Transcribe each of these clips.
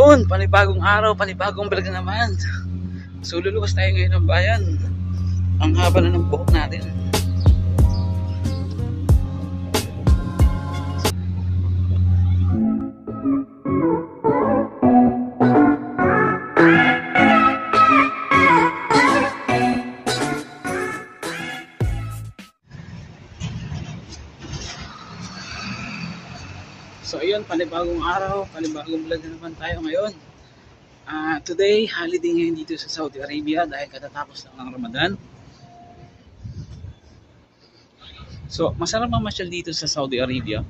Ayun, panibagong araw, panibagong vlog na naman. So luluwas tayo ngayon ng bayan. Ang haba na ng buhok natin. So ayun, panibagong araw, panibagong vlog na naman tayo ngayon. Today, holiday ngayon dito sa Saudi Arabia dahil katatapos lang ng Ramadan. So masarap mamasyal dito sa Saudi Arabia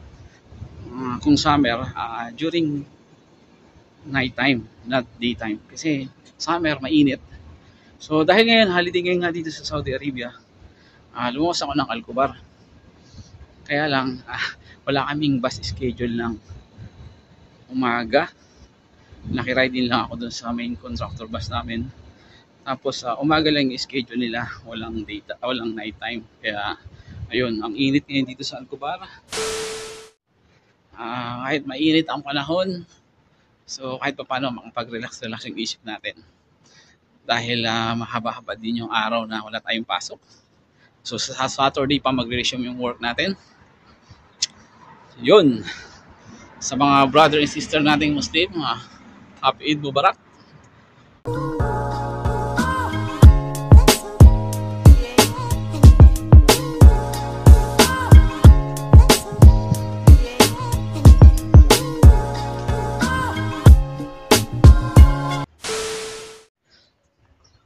kung summer, during night time, not daytime. Kasi summer, mainit. So dahil ngayon, holiday ngayon nga dito sa Saudi Arabia, lumuwas ako ng Al-Kubar. Kaya lang, wala kaming bus schedule ng umaga. Nakiride din lang ako dun sa main contractor bus namin. Tapos umaga lang yung schedule nila, walang night time. Kaya ayun, ang init ngayon dito sa Al-Kubar. Kahit mainit ang panahon, so kahit pa paano makapag-relax yung isip natin. Dahil mahaba-haba din yung araw na wala tayong pasok. So sa Saturday pa mag-resume yung work natin. Yun, sa mga brother and sister nating Muslim, Happy Eid Mubarak.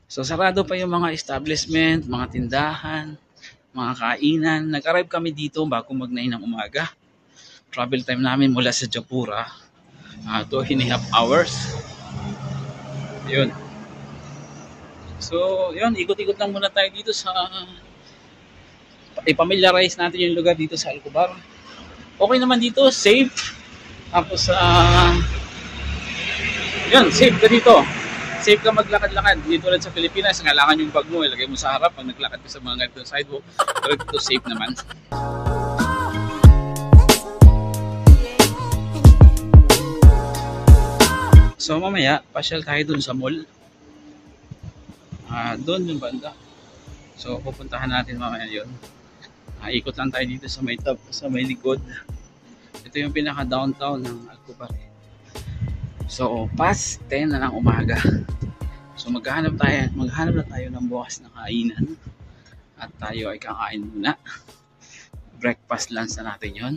So sarado pa yung mga establishment, mga tindahan, mga kainan. Nag-arrive kami dito bago mag-9 ng umaga. Travel time namin mula sa Japura, 2.5 hours. Yun. So, yun, ikot-ikot lang muna tayo dito sa i-familiarize natin yung lugar dito sa Al-Kubar. Okay naman dito, safe. Tapos, yun, safe ka dito. Safe ka maglakad-lakad. Dito ulit sa Pilipinas, ngalangan yung bag mo, ilagay mo sa harap pag naglakad ka sa mga ganitong sidewalk. Pero dito safe naman. So mamaya, pasyal tayo dun sa mall. Doon yung banda. So pupuntahan natin mamaya yun. Ikot lang tayo dito sa may likod. Ito yung pinaka downtown ng Al-Kubar. So past 10 na ng umaga. So maghanap na tayo ng bukas na kainan. At tayo ay kakain muna. Breakfast lunch na natin yun.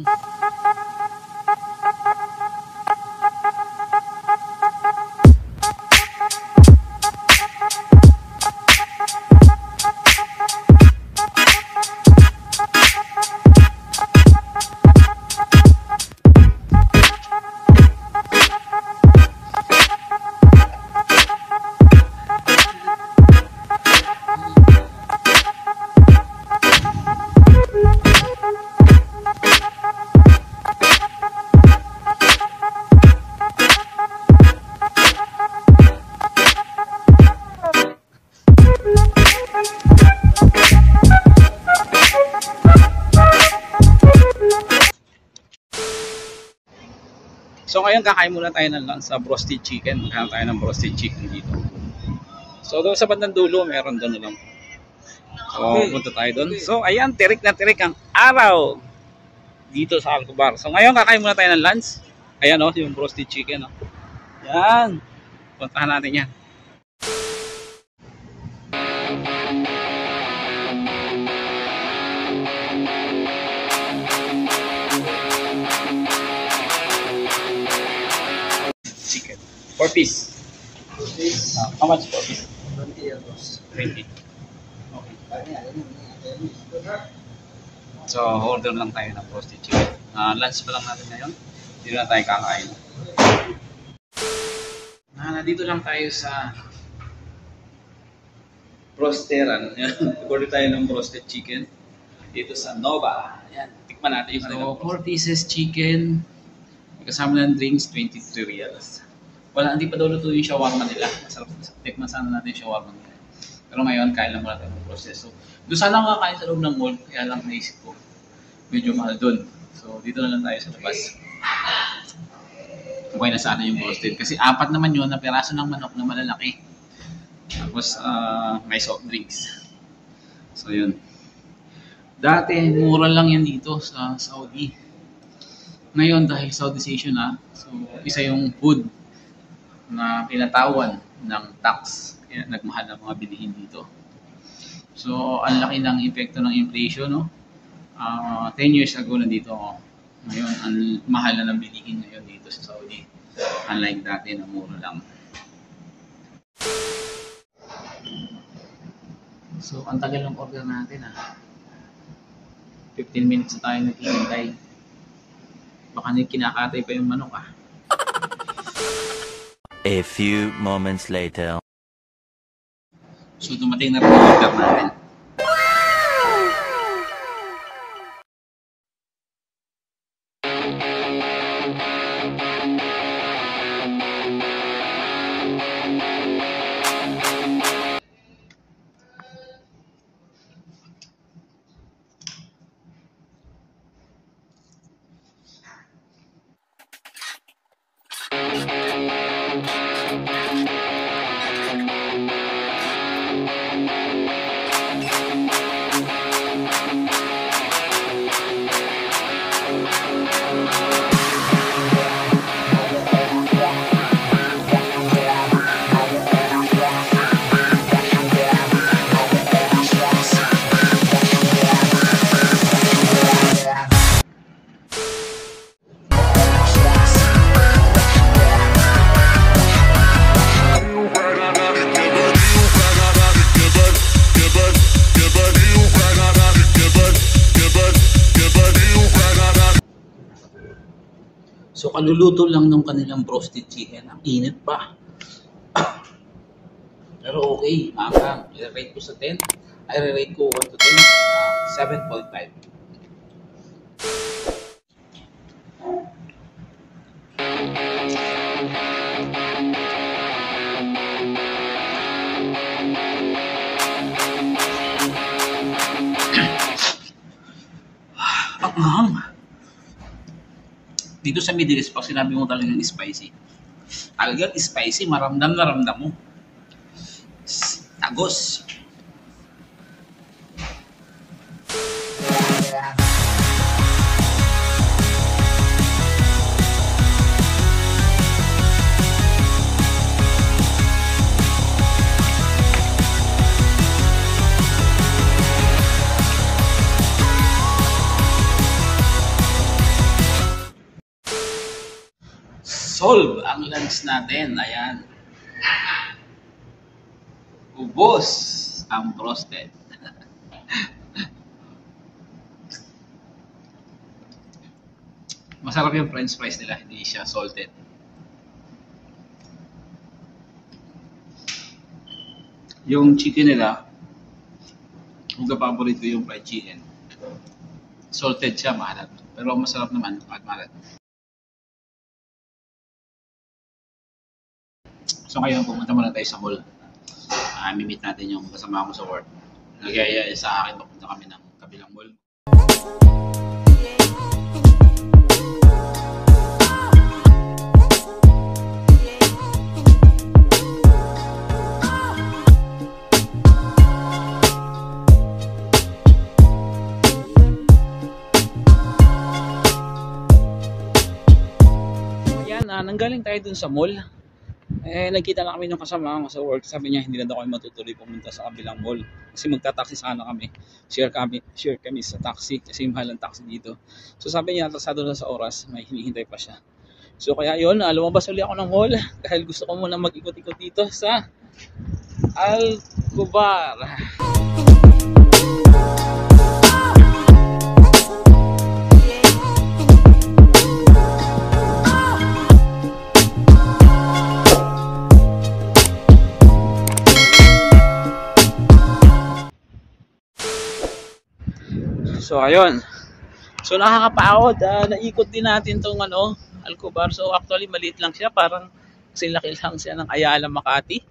So ngayon kakain muna tayo ng lunch sa roasted chicken. Magkakain tayo ng roasted chicken dito. So doon sa bandang dulo, meron doon na lang. So punta tayo doon. So ayan, tirik na tirik ang araw dito sa Al-Kubar. So ngayon kakain muna tayo ng lunch. Ayan o, yung roasted chicken. Yan. Puntahan natin yan. Chicken. 4 piece. 4 piece. How much 4 piece? 20 euros. 20. Okay. So order lang tayo ng roasted chicken. Lunch pa lang natin ngayon. Dito na tayo kakain. Nandito lang tayo sa roasteran. Order tayo ng roasted chicken dito sa Nova. Ayan, tikman natin yung 4 pieces chicken. Kasama ng drinks, 23 riyals. Hindi pa daw luto yung shawarma nila. Masarap. Tikman sana natin yung shawarma nila. Pero ngayon, kain lang muna tayo ng proseso. Doon sana nga kain sa loob ng mall, kaya lang naisip ko, medyo mahal doon. So, dito na lang tayo sa labas. Okay na sa atin yung roasted. Kasi 4 naman yun na piraso ng manok na malalaki. Tapos may soft drinks. So yun. Dati, mura lang yan dito sa Saudi. Ngayon, dahil Saudization na, so isa yung food na pinatawan ng tax. Kaya nagmahal ang mga bilihin dito. So, ang laki ng epekto ng inflation, no? 10 years ago nandito ako. Ngayon, ang mahal na ng bilihin ngayon dito sa Saudi. Unlike dati na mura lang. So, ang tagal ng order natin 15 minutes na tayo naghihintay. Baka kinakatay pa yung manok A few moments later. So, dumating na rin yung order natin. So, kaluluto lang ng kanilang roasted chicken. Ang init pa. Pero okay, maanghang. I-rate ko sa 10. I-rate ko 1 to 10. 7.5. Ang ahang. Dito sa Middle East, pag sinabi mo talagang spicy, talagang spicy, maramdam na ramdam mo. Tagos. Solve ang lunch natin. Ayan. Ubos ang roasted. Masarap yung french fries nila. Hindi siya salted. Yung chicken nila, kung paborito ko yung fried chicken. Salted siya, maalat. Pero masarap naman at maalat. So ngayon, pumunta muna tayo sa mall. Mimit natin yung kasama ko sa work. Nagyaya sa akin, papunta kami ng kabilang mall. Ayan, nanggaling tayo dun sa mall. Nagkita na kami ng kasama ko sa work. Sabi niya, hindi na daw kami matutuloy pumunta sa kabilang mall. Kasi magta-taxi sana kami. Share kami sa taxi. Kasi mahal ang taxi dito. So sabi niya, atrasado na sa oras. May hinihintay pa siya. So kaya yun, lumabas ulit ako ng mall. Dahil gusto ko muna mag-ikot-ikot dito sa Al-Kubar. So ayun. So nakakapagod, naikot din natin tong Al-Kubar. So actually maliit lang siya, parang laki lang siya ng Ayala, Makati.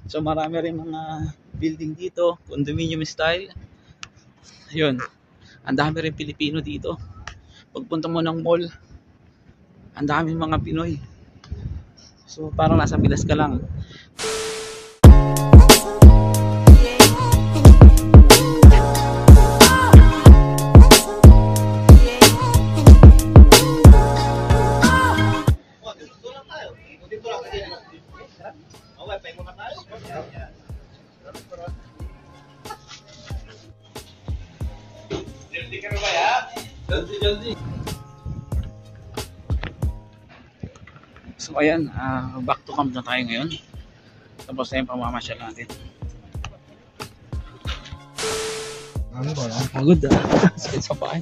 So marami rin mga building dito, condominium style. Ayun. Ang dami rin Pilipino dito. Pagpunta mo ng mall, ang dami mga Pinoy. So parang nasa Pilas ka lang. So ayan, back to camp na tayo ngayon. Tapos na yung pamamasyal natin. Ano ba yan? Pagod ah. Sakit sa paa.